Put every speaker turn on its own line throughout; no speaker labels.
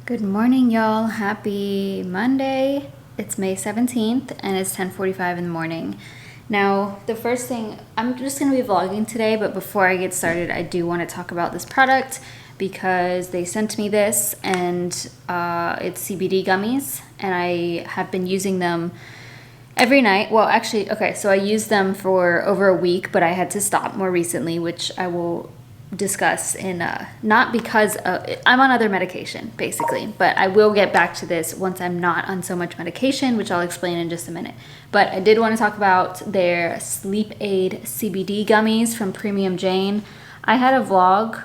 Good morning, y'all. Happy Monday. It's May 17th and it's 10:45 in the morning. Now, the first thing, I'm just going to be vlogging today, but before I get started, I do want to talk about this product because they sent me this and it's CBD gummies and I have been using them every night. Well, actually, okay, so I used them for over a week, but I had to stop more recently, which I will discuss in not because I'm on other medication basically, but I will get back to this once I'm not on so much medication, which I'll explain in just a minute. But I did want to talk about their Sleep Aid CBD gummies from Premium Jane. I had a vlog,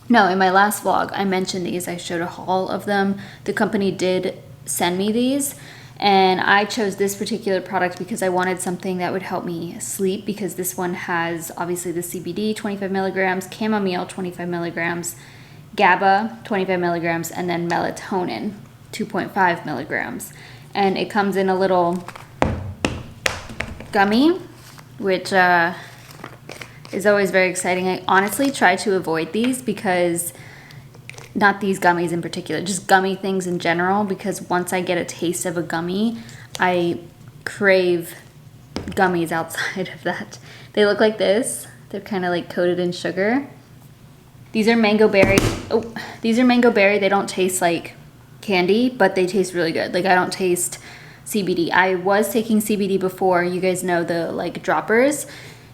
no, in my last vlog I mentioned these. I showed a haul of them. The company did send me these, and I chose this particular product because I wanted something that would help me sleep, because this one has obviously the CBD 25 milligrams, chamomile 25 milligrams, GABA 25 milligrams, and then melatonin 2.5 milligrams. And it comes in a little gummy, which is always very exciting. I honestly try to avoid these because not these gummies in particular, just gummy things in general, because once I get a taste of a gummy, I crave gummies outside of that. They look like this. They're kind of like coated in sugar. These are mango berry. Oh, these are mango berry. They don't taste like candy, but they taste really good. Like, I don't taste CBD. I was taking CBD before, you guys know, the like droppers,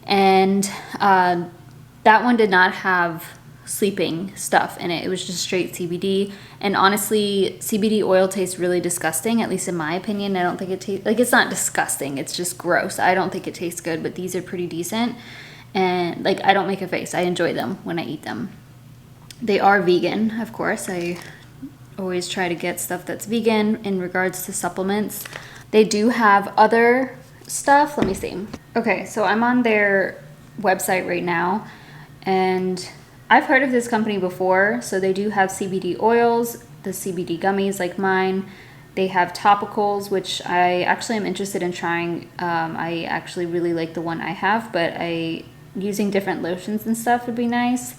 and that one did not have sleeping stuff in it. It was just straight CBD, and honestly, CBD oil tastes really disgusting, at least in my opinion. I don't think it tastes like, it's not disgusting, it's just gross. I don't think it tastes good, but these are pretty decent, and like, I don't make a face. I enjoy them when I eat them. They are vegan, of course. I always try to get stuff that's vegan in regards to supplements. They do have other stuff. Let me see. Okay, so I'm on their website right now, and I've heard of this company before. So they do have CBD oils, the CBD gummies like mine. They have topicals, which I actually am interested in trying. I actually really like the one I have, but using different lotions and stuff would be nice.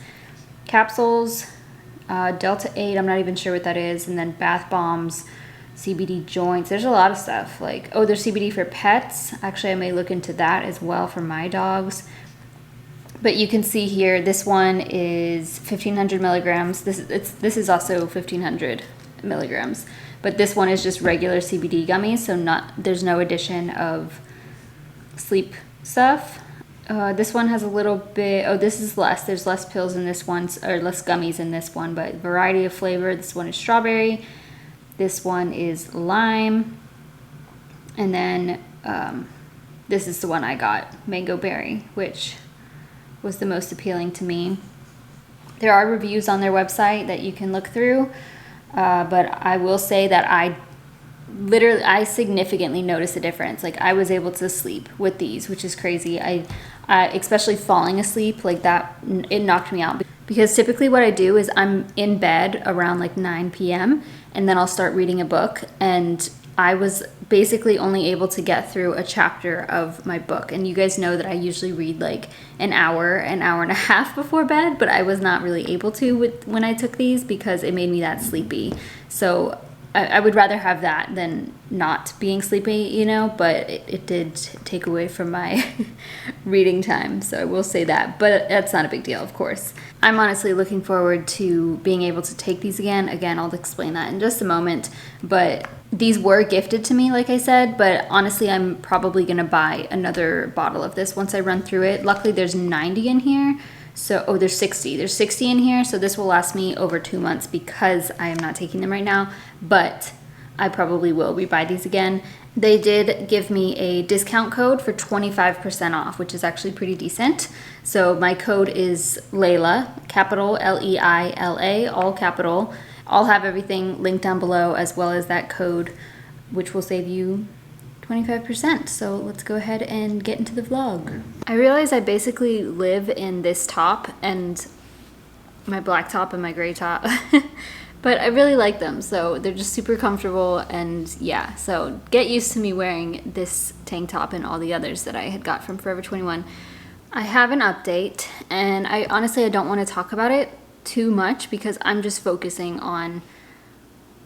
Capsules, Delta 8, I'm not even sure what that is, and then bath bombs, CBD joints. There's a lot of stuff. Like, oh, there's CBD for pets. Actually, I may look into that as well for my dogs. But you can see here, this one is 1,500 milligrams. This is also 1,500 milligrams. But this one is just regular CBD gummies, so there's no addition of sleep stuff. This one has a little bit, oh, this is less. There's less pills in this one, or less gummies in this one, but variety of flavor. This one is strawberry. This one is lime. And then this is the one I got, mango berry, which was the most appealing to me. There are reviews on their website that you can look through, but I will say that I significantly noticed a difference. Like, I was able to sleep with these, which is crazy. I especially falling asleep like that, it knocked me out, because typically what I do is I'm in bed around like 9 p.m. and then I'll start reading a book, and I was basically only able to get through a chapter of my book. And you guys know that I usually read like an hour and a half before bed, but I was not really able to when I took these because it made me that sleepy. So I would rather have that than not being sleepy, you know, but it did take away from my reading time, so I will say that, but that's not a big deal, of course. I'm honestly looking forward to being able to take these again. Again, I'll explain that in just a moment, but these were gifted to me, like I said, but honestly, I'm probably gonna buy another bottle of this once I run through it. Luckily, there's 90 in here. So, oh, there's 60. There's 60 in here, so this will last me over 2 months because I am not taking them right now, but I probably will rebuy these again. They did give me a discount code for 25% off, which is actually pretty decent. So my code is Leila, capital Leila, all capital. I'll have everything linked down below, as well as that code, which will save you 25%. So let's go ahead and get into the vlog. I realize I basically live in this top and my black top and my gray top, but I really like them. So they're just super comfortable, and yeah, so get used to me wearing this tank top and all the others that I had got from Forever 21. I have an update, and I honestly don't want to talk about it too much because I'm just focusing on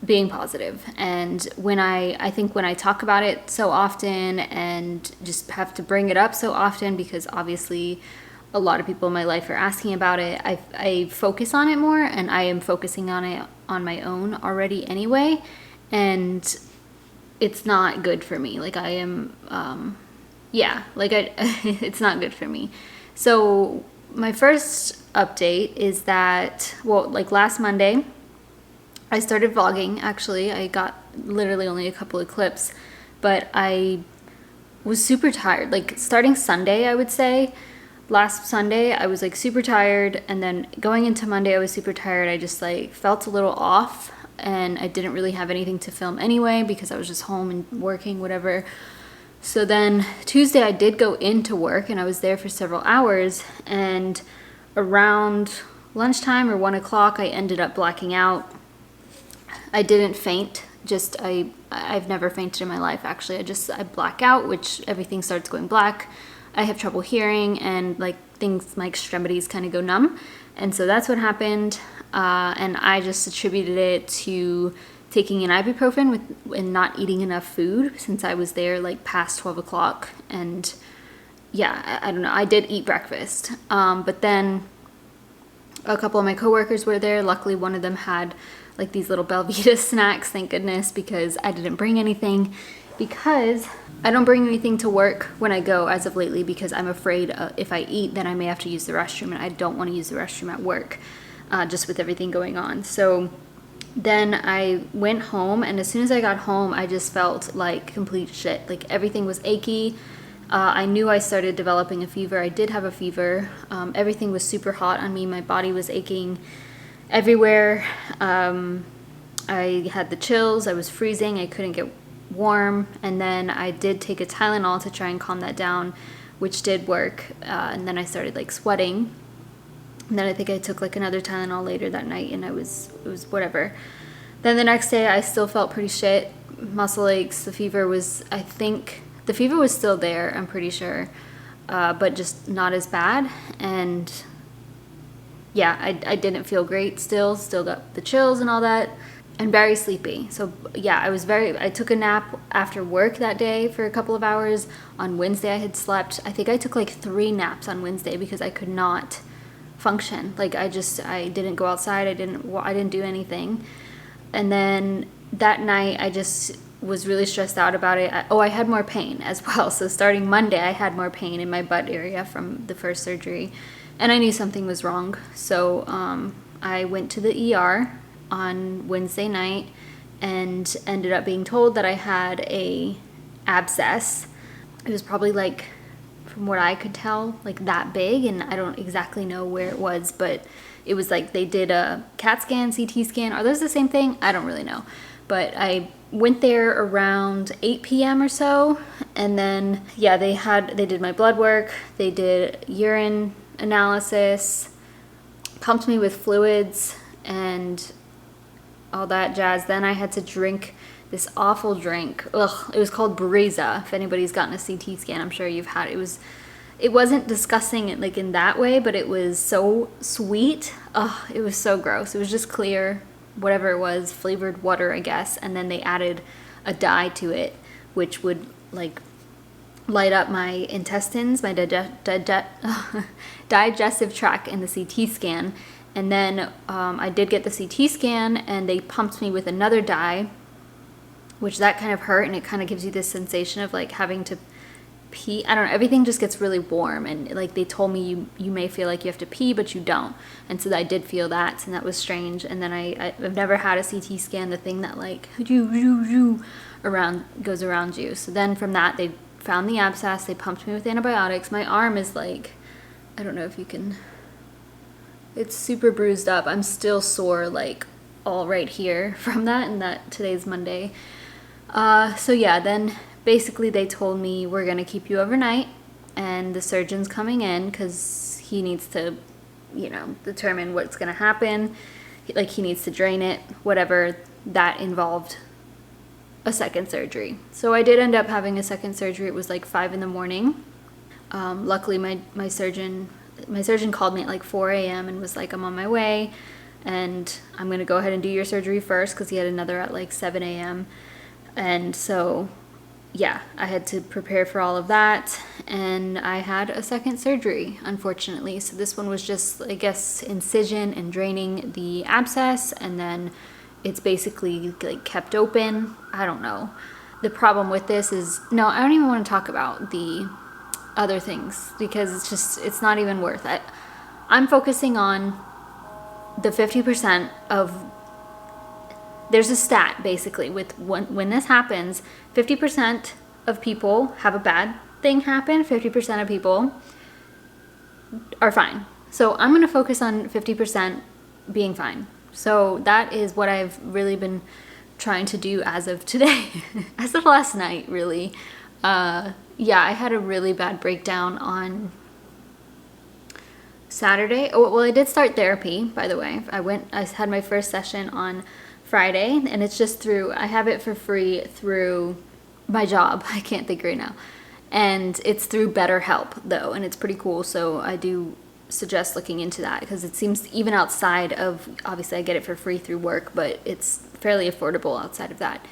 being positive. And when I think when I talk about it so often and just have to bring it up so often, because obviously a lot of people in my life are asking about it, I focus on it more, and I am focusing on it on my own already anyway, and it's not good for me. Like I am, it's not good for me. So my first update is that, well, like last Monday, I started vlogging. Actually, I got literally only a couple of clips, but I was super tired. Like starting Sunday, I would say, last Sunday, I was like super tired, and then going into Monday, I was super tired. I just like felt a little off, and I didn't really have anything to film anyway because I was just home and working, whatever. So then Tuesday I did go into work, and I was there for several hours, and around lunchtime or 1 o'clock, I ended up blacking out. I didn't faint, just I've never fainted in my life actually. I black out, which everything starts going black. I have trouble hearing, and like my extremities kind of go numb. And so that's what happened. And I just attributed it to taking an ibuprofen and not eating enough food, since I was there like past 12 o'clock. And yeah, I don't know, I did eat breakfast. But then a couple of my coworkers were there. Luckily, one of them had like these little Belvita snacks, thank goodness, because I didn't bring anything, because I don't bring anything to work when I go as of lately, because I'm afraid if I eat, then I may have to use the restroom, and I don't want to use the restroom at work, just with everything going on. So then I went home, and as soon as I got home, I just felt like complete shit. Like everything was achy. I knew I started developing a fever. I did have a fever. Everything was super hot on me. My body was aching everywhere. I had the chills. I was freezing. I couldn't get warm. And then I did take a Tylenol to try and calm that down, which did work. And then I started like sweating. And then I think I took like another Tylenol later that night, and it was whatever. Then the next day I still felt pretty shit. Muscle aches. The fever was still there, I'm pretty sure, but just not as bad. And yeah, I didn't feel great still got the chills and all that, and very sleepy. So yeah, I took a nap after work that day for a couple of hours. On Wednesday I had slept, I think I took like 3 naps on Wednesday because I could not function. Like I didn't go outside, I didn't do anything. And then that night I just was really stressed out about it. I had more pain as well. So starting Monday, I had more pain in my butt area from the first surgery, and I knew something was wrong. So I went to the ER on Wednesday night and ended up being told that I had a abscess. It was probably like, from what I could tell, like that big, and I don't exactly know where it was, but it was like they did a CAT scan, CT scan. Are those the same thing? I don't really know. But I went there around 8 p.m. or so, and then yeah, they did my blood work, they did urine analysis, pumped me with fluids and all that jazz. Then I had to drink this awful drink. It was called Breza. If anybody's gotten a CT scan, I'm sure you've had it. It wasn't disgusting like in that way, but it was so sweet. It was so gross. It was just clear, whatever it was, flavored water, I guess, and then they added a dye to it, which would like light up my intestines, my digestive tract in the CT scan. And then I did get the CT scan, and they pumped me with another dye, which that kind of hurt, and it kind of gives you this sensation of like having to pee. I don't know, everything just gets really warm, and like they told me you may feel like you have to pee, but you don't. And so I did feel that, and that was strange. And then I've never had a CT scan, the thing that like goes around you. So then from that, they found the abscess, they pumped me with antibiotics. My arm is like, I don't know if you can, it's super bruised up. I'm still sore like all right here from that, and that today's Monday. So yeah, then basically they told me we're gonna keep you overnight, and the surgeon's coming in because he needs to, determine what's gonna happen. Like he needs to drain it, whatever. That involved a second surgery. So I did end up having a second surgery. It was like 5 a.m. Luckily my surgeon called me at like 4 a.m. and was like, I'm on my way. and I'm gonna go ahead and do your surgery first because he had another at like 7 a.m. And so yeah, I had to prepare for all of that, and I had a second surgery, unfortunately. So this one was just, I guess, incision and draining the abscess, and then it's basically like kept open. I don't know. The problem with this is, no, I don't even want to talk about the other things because it's not even worth it. I'm focusing on the 50% of, there's a stat basically with when this happens, 50% of people have a bad thing happen, 50% of people are fine. So I'm going to focus on 50% being fine. So that is what I've really been trying to do as of today, as of last night, really. Yeah, I had a really bad breakdown on Saturday. Oh, well, I did start therapy, by the way. I had my first session on Friday, and it's just through, I have it for free through my job. I can't think right now. And it's through BetterHelp, though, and it's pretty cool. So I do suggest looking into that because it seems even outside of, obviously I get it for free through work, but it's fairly affordable outside of that.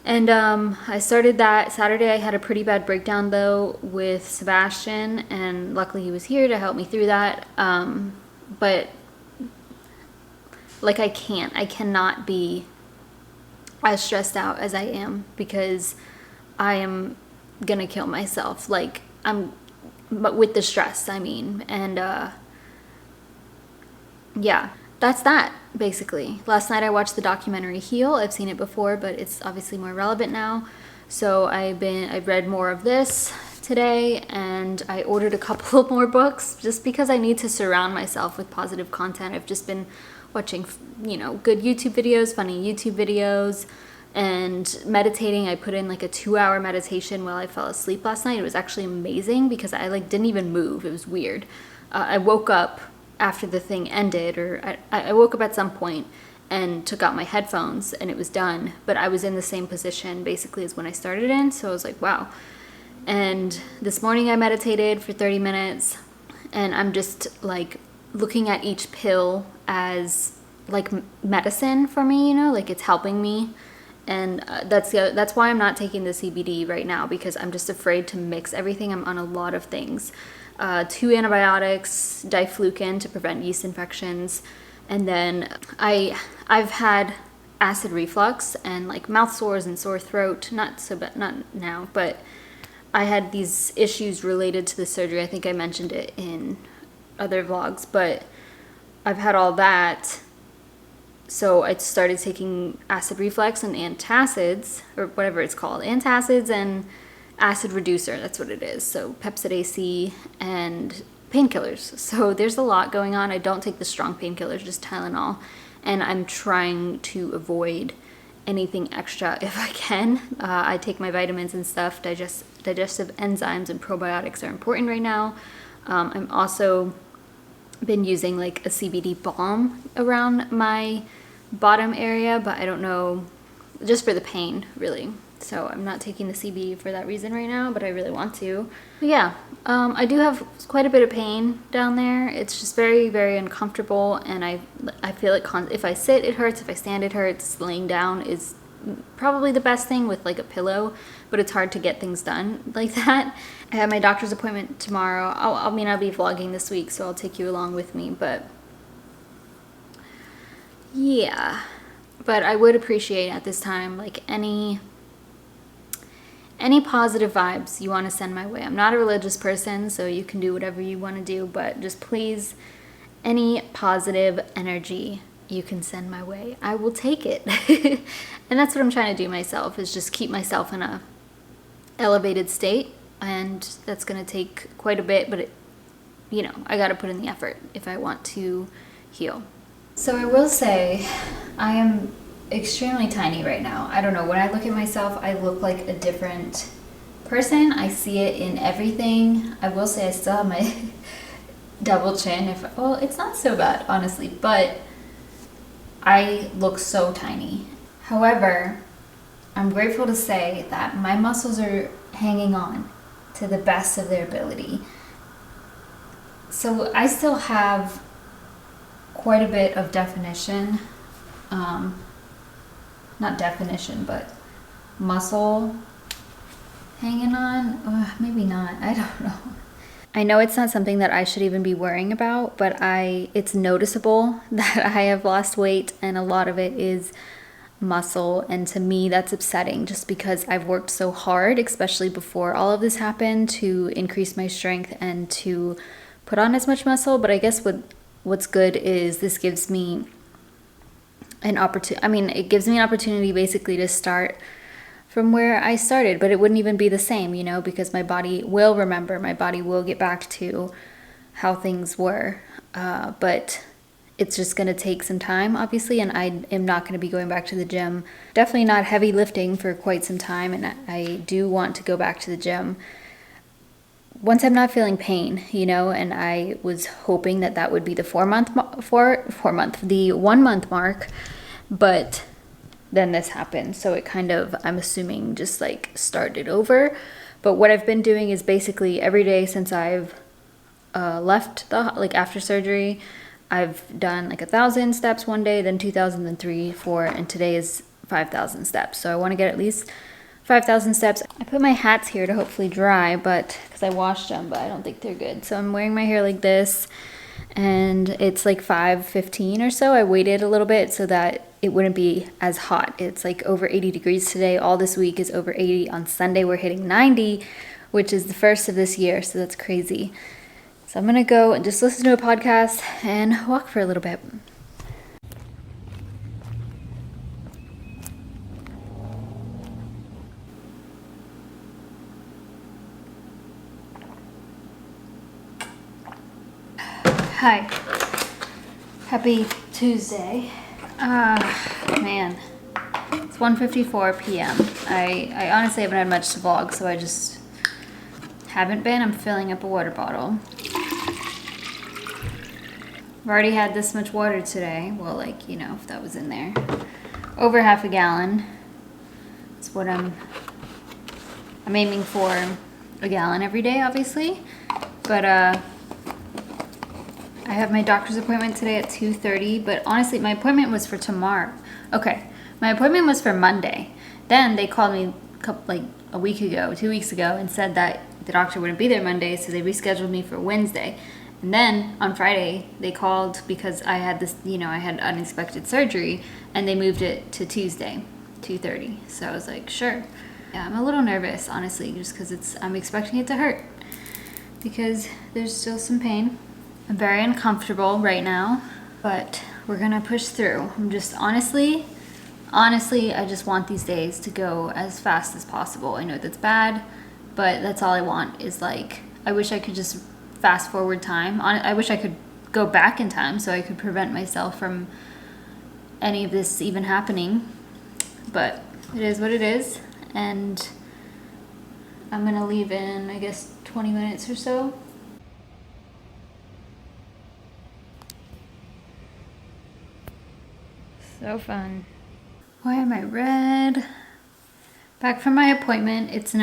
And I started that Saturday. I had a pretty bad breakdown though with Sebastian, and luckily he was here to help me through that. But like I cannot be as stressed out as I am because I am gonna kill myself. Like but with the stress, I mean, and yeah, that's that basically. Last night I watched the documentary Heal. I've seen it before, but it's obviously more relevant now. So I've read more of this today, and I ordered a couple of more books just because I need to surround myself with positive content. I've just been watching, you know, good YouTube videos, funny YouTube videos, and meditating. I put in like a 2-hour meditation while I fell asleep last night. It was actually amazing because I like didn't even move. It was weird. I woke up after the thing ended, or I woke up at some point and took out my headphones and it was done, but I was in the same position basically as when I started in, so I was like, wow. And this morning I meditated for 30 minutes, and I'm just like looking at each pill as like medicine for me, you know, like it's helping me. And that's why I'm not taking the CBD right now, because I'm just afraid to mix everything. I'm on a lot of things. 2 antibiotics, diflucan to prevent yeast infections, and then I've had acid reflux and like mouth sores and sore throat. Not now, but I had these issues related to the surgery. I think I mentioned it in other vlogs, but I've had all that. So I started taking acid reflux and antacids, or whatever it's called, antacids and acid reducer, that's what it is. So Pepsid AC and painkillers. So there's a lot going on. I don't take the strong painkillers, just Tylenol, and I'm trying to avoid anything extra if I can. I take my vitamins and stuff. Digestive enzymes and probiotics are important right now. I'm also been using like a CBD balm around my bottom area, but I don't know, just for the pain really. So I'm not taking the CBD for that reason right now, but I really want to. But yeah, I do have quite a bit of pain down there. It's just very, very uncomfortable, and I feel like if I sit it hurts, if I stand it hurts. Laying down is probably the best thing with like a pillow, but it's hard to get things done like that. I have my doctor's appointment tomorrow. I'll be vlogging this week, so I'll take you along with me, but yeah. But I would appreciate at this time like any positive vibes you want to send my way. I'm not a religious person, so you can do whatever you want to do, but just please, any positive energy you can send my way, I will take it. And that's what I'm trying to do myself, is just keep myself in a elevated state, and that's going to take quite a bit, but you know, I got to put in the effort if I want to heal. So I will say I am extremely tiny right now. I don't know, when I look at myself, I look like a different person. I see it in everything. I will say I still have my double chin. Well, it's not so bad, honestly, but I look so tiny. However, I'm grateful to say that my muscles are hanging on to the best of their ability. So I still have quite a bit of definition. Not definition, but muscle hanging on. Maybe not. I don't know. I know it's not something that I should even be worrying about, but it's noticeable that I have lost weight, and a lot of it is muscle, and to me that's upsetting just because I've worked so hard, especially before all of this happened, to increase my strength and to put on as much muscle. But I guess what's good is this gives me an opportunity. It gives me an opportunity basically to start from where I started, but it wouldn't even be the same, because my body will remember, my body will get back to how things were. But it's just going to take some time, obviously, and I am not going to be going back to the gym. Definitely not heavy lifting for quite some time, and I do want to go back to the gym once I'm not feeling pain, and I was hoping that would be the 1 month mark, but then this happened, so it kind of, I'm assuming, just like started over. But what I've been doing is basically every day since I've left after surgery, I've done 1,000 steps one day, then 2,000, then 3, 4, and today is 5,000 steps. So I want to get at least 5,000 steps. I put my hats here to hopefully dry, because I washed them, but I don't think they're good. So I'm wearing my hair like this, and it's 5:15 or so. I waited a little bit so that it wouldn't be as hot. It's over 80 degrees today. All this week is over 80. On Sunday we're hitting 90, which is the first of this year, so that's crazy. So I'm gonna go and just listen to a podcast and walk for a little bit. Hi. Happy Tuesday. Man. It's 1:54 p.m. I honestly haven't had much to vlog, so I just haven't been. I'm filling up a water bottle. I've already had this much water today. Well, if that was in there. Over half a gallon. That's what I'm aiming for, a gallon every day, obviously. But, I have my doctor's appointment today at 2:30, but honestly, my appointment was for tomorrow. Okay, my appointment was for Monday. Then they called me a week ago, 2 weeks ago, and said that the doctor wouldn't be there Monday, so they rescheduled me for Wednesday. And then on Friday, they called because I had this, I had unexpected surgery, and they moved it to Tuesday, 2:30. So I was like, sure. Yeah, I'm a little nervous, honestly, just because I'm expecting it to hurt because there's still some pain. I'm very uncomfortable right now, but we're gonna push through. I'm just honestly, I just want these days to go as fast as possible. I know that's bad, but that's all I want is I wish I could just fast forward time. I wish I could go back in time so I could prevent myself from any of this even happening, but it is what it is, and I'm gonna leave in, I guess, 20 minutes or so. So fun. Why am I red? Back from my appointment. It's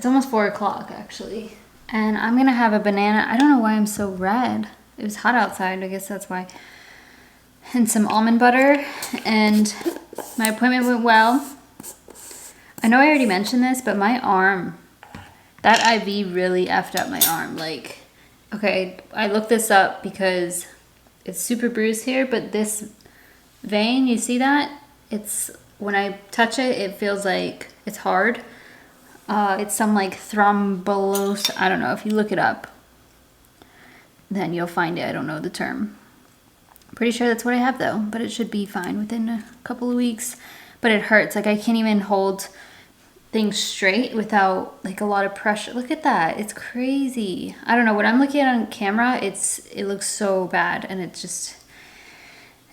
almost 4 o'clock actually. And I'm gonna have a banana. I don't know why I'm so red. It was hot outside, I guess that's why. And some almond butter. And my appointment went well. I know I already mentioned this, but my arm, that IV really effed up my arm. Okay, I looked this up because it's super bruised here, but this vein, you see that? When I touch it, it feels like it's hard. It's some thrombosis. I don't know. If you look it up, then you'll find it. I don't know the term. Pretty sure that's what I have though, but it should be fine within a couple of weeks. But it hurts. I can't even hold things straight without a lot of pressure. Look at that. It's crazy. I don't know. When I'm looking at it on camera, it looks so bad, and it's just.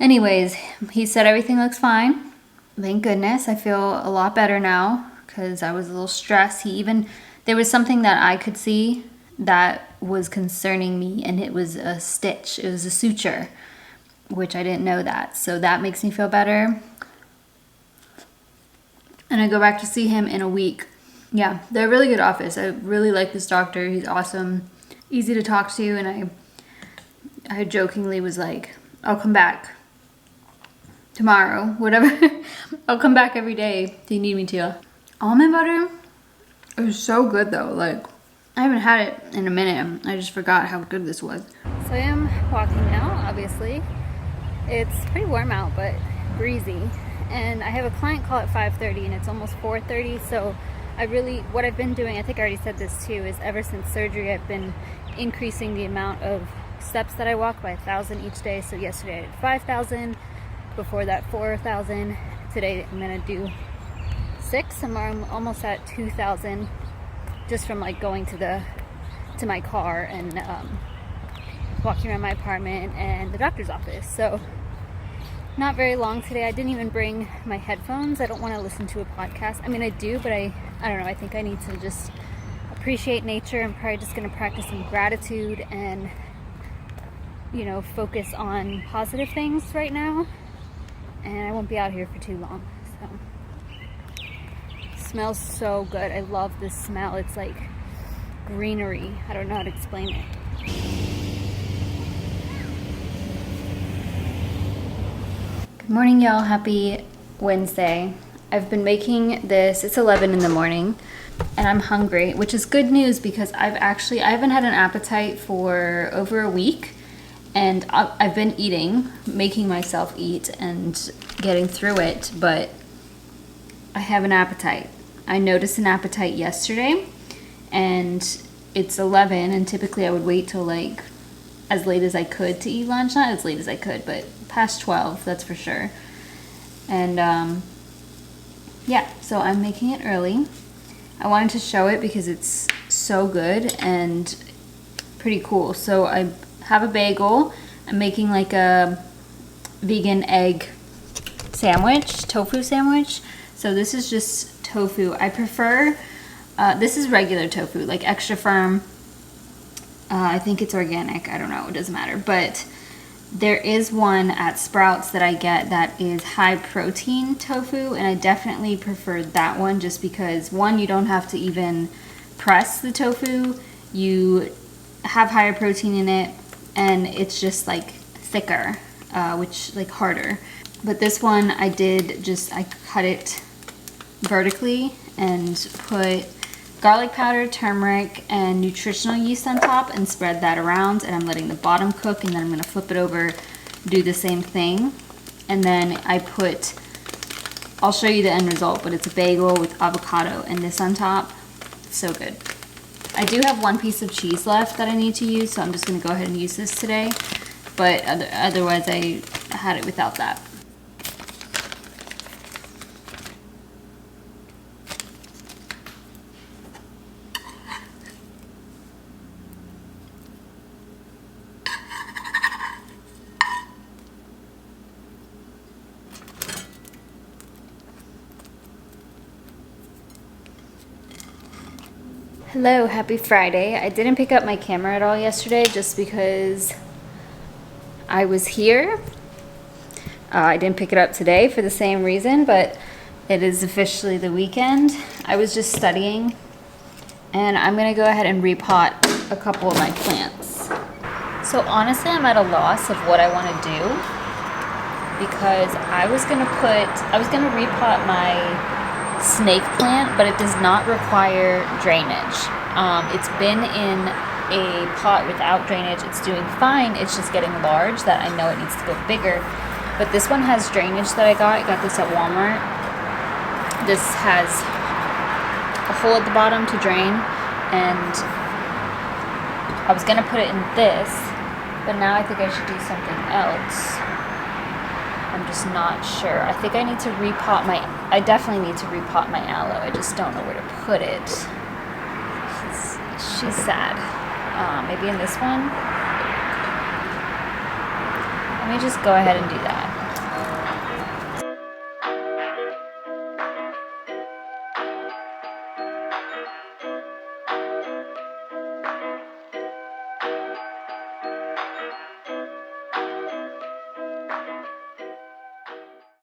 Anyways, he said everything looks fine. Thank goodness. I feel a lot better now because I was a little stressed. There was something that I could see that was concerning me, and it was a stitch. It was a suture, which I didn't know that. So that makes me feel better. And I go back to see him in a week. Yeah, they're a really good office. I really like this doctor. He's awesome, easy to talk to, and I jokingly was like, I'll come back tomorrow, whatever. I'll come back every day if you need me to. Almond butter, it was so good though. Like, I haven't had it in a minute. I just forgot how good this was. So I am walking now, obviously. It's pretty warm out, but breezy. And I have a client call at 5:30 and it's almost 4:30, so what I've been doing, I think I already said this too, is ever since surgery I've been increasing the amount of steps that I walk by 1,000 each day. So yesterday I did 5,000, before that 4,000. Today I'm gonna do 6, and I'm almost at 2,000 just from like going to my car and walking around my apartment and the doctor's office. So not very long today. I didn't even bring my headphones. I don't want to listen to a podcast. I mean, I do, but I don't know. I think I need to just appreciate nature. I'm probably just going to practice some gratitude and, you know, focus on positive things right now. And I won't be out here for too long. So, smells so good. I love this smell. It's like greenery. I don't know how to explain it. Good morning, y'all. Happy Wednesday. I've been making this. It's 11 in the morning and I'm hungry, which is good news because I haven't had an appetite for over a week, and I've been eating, making myself eat and getting through it, but I have an appetite. I noticed an appetite yesterday and it's 11, and typically I would wait till like as late as I could to eat lunch. Not as late as I could, but past 12, that's for sure. And yeah, so I'm making it early. I wanted to show it because it's so good and pretty cool. So I have a bagel. I'm making like a vegan egg sandwich, tofu sandwich. So this is just tofu. I prefer, this is regular tofu, like extra firm. I think it's organic. I don't know. It doesn't matter. But there is one at Sprouts that I get that is high protein tofu, and I definitely prefer that one just because, one, you don't have to even press the tofu. You have higher protein in it, and it's just like thicker, which like harder. But this one I cut it vertically and put garlic powder, turmeric, and nutritional yeast on top and spread that around, and I'm letting the bottom cook, and then I'm gonna flip it over, do the same thing. And then I'll show you the end result, but it's a bagel with avocado and this on top. So good. I do have one piece of cheese left that I need to use, so I'm just gonna go ahead and use this today. But otherwise I had it without that. Hello, happy Friday. I didn't pick up my camera at all yesterday just because I was here. I didn't pick it up today for the same reason, but it is officially the weekend. I was just studying, and I'm gonna go ahead and repot a couple of my plants. So honestly, I'm at a loss of what I wanna do because I was gonna repot my snake plant, but it does not require drainage. It's been in a pot without drainage. It's doing fine. It's just getting large that I know it needs to go bigger. But this one has drainage that I got this at Walmart. This has a hole at the bottom to drain, and I was gonna put it in this, but now I think I should do something else. I'm just not sure. I think I need to I definitely need to repot my aloe. I just don't know where to put it. She's sad. Maybe in this one? Let me just go ahead and do that.